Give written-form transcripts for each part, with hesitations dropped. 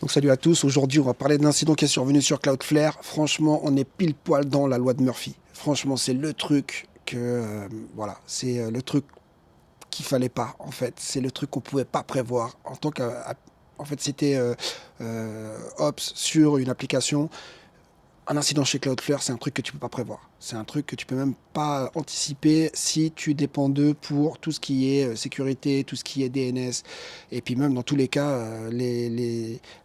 Donc salut à tous, aujourd'hui on va parler d'un incident qui est survenu sur Cloudflare. Franchement, on est pile poil dans la loi de Murphy. Franchement, c'est le truc voilà, c'est le truc qu'il fallait pas en fait. C'est le truc qu'on pouvait pas prévoir en tant que, en fait, c'était Ops sur une application. Un incident chez Cloudflare, c'est un truc que tu peux pas prévoir. C'est un truc que tu peux même pas anticiper si tu dépends d'eux pour tout ce qui est sécurité, tout ce qui est DNS. Et puis même dans tous les cas,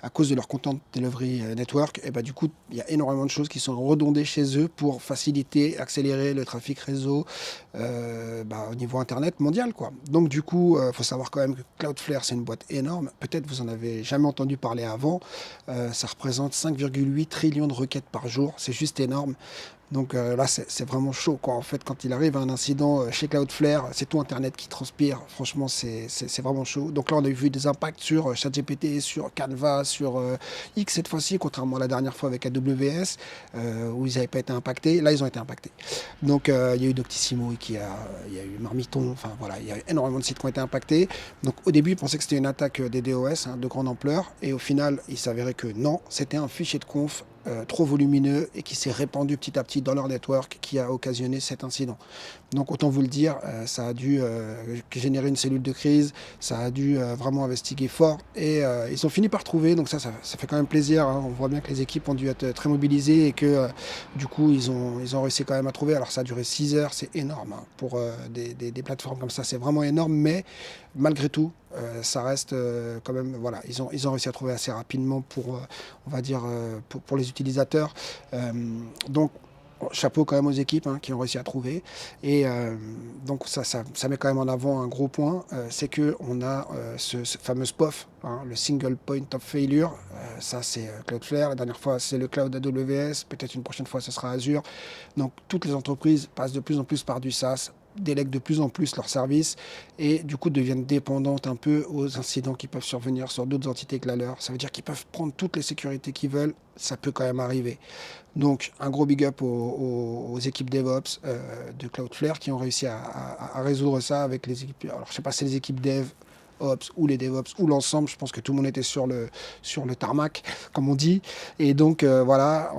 à cause de leur Content Delivery Network, et ben du coup, il y a énormément de choses qui sont redondées chez eux pour faciliter, accélérer le trafic réseau au niveau Internet mondial, quoi. Donc du coup, faut savoir quand même que Cloudflare, c'est une boîte énorme. Peut-être vous en avez jamais entendu parler avant. Ça représente 5,8 trillions de requêtes par jour. C'est juste énorme. Donc là, c'est vraiment chaud, quoi. En fait, quand il arrive un incident chez Cloudflare, c'est tout Internet qui transpire. Franchement, c'est vraiment chaud. Donc là, on a vu des impacts sur ChatGPT, sur Canva, sur X cette fois-ci, contrairement à la dernière fois avec AWS, où ils n'avaient pas été impactés. Là, ils ont été impactés. Donc il y a eu Doctissimo, il y a eu Marmiton, enfin voilà, il y a eu énormément de sites qui ont été impactés. Donc au début, ils pensaient que c'était une attaque des DOS de grande ampleur. Et au final, il s'avérait que non, c'était un fichier de conf trop volumineux et qui s'est répandu petit à petit dans leur network qui a occasionné cet incident. Donc autant vous le dire, ça a dû générer une cellule de crise, ça a dû vraiment investiguer fort et ils ont fini par trouver, donc ça fait quand même plaisir, hein. On voit bien que les équipes ont dû être très mobilisées et que du coup ils ont réussi quand même à trouver. Alors ça a duré 6 heures, c'est énorme, hein, pour des plateformes comme ça, c'est vraiment énorme, mais malgré tout, ça reste quand même, voilà, ils ont réussi à trouver assez rapidement pour, on va dire, pour les utilisateurs. Donc, chapeau quand même aux équipes qui ont réussi à trouver. Et donc, ça met quand même en avant un gros point, c'est qu'on a ce fameux SPOF, le Single Point of Failure. Ça, c'est Cloudflare. La dernière fois, c'est le cloud AWS. Peut-être une prochaine fois, ce sera Azure. Donc, toutes les entreprises passent de plus en plus par du SaaS, délèguent de plus en plus leurs services et du coup deviennent dépendantes un peu aux incidents qui peuvent survenir sur d'autres entités que la leur. Ça veut dire qu'ils peuvent prendre toutes les sécurités qu'ils veulent, ça peut quand même arriver. Donc un gros big up aux équipes DevOps de Cloudflare qui ont réussi à résoudre ça avec les équipes. Alors je sais pas si c'est les équipes Dev, Ops ou les DevOps ou l'ensemble, je pense que tout le monde était sur le tarmac, comme on dit. Et donc voilà,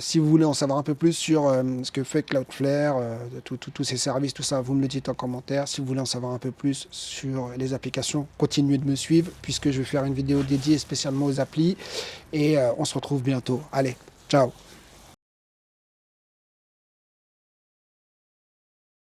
si vous voulez en savoir un peu plus sur ce que fait Cloudflare, tous ces services, tout ça, vous me le dites en commentaire. Si vous voulez en savoir un peu plus sur les applications, continuez de me suivre puisque je vais faire une vidéo dédiée spécialement aux applis et on se retrouve bientôt. Allez, ciao!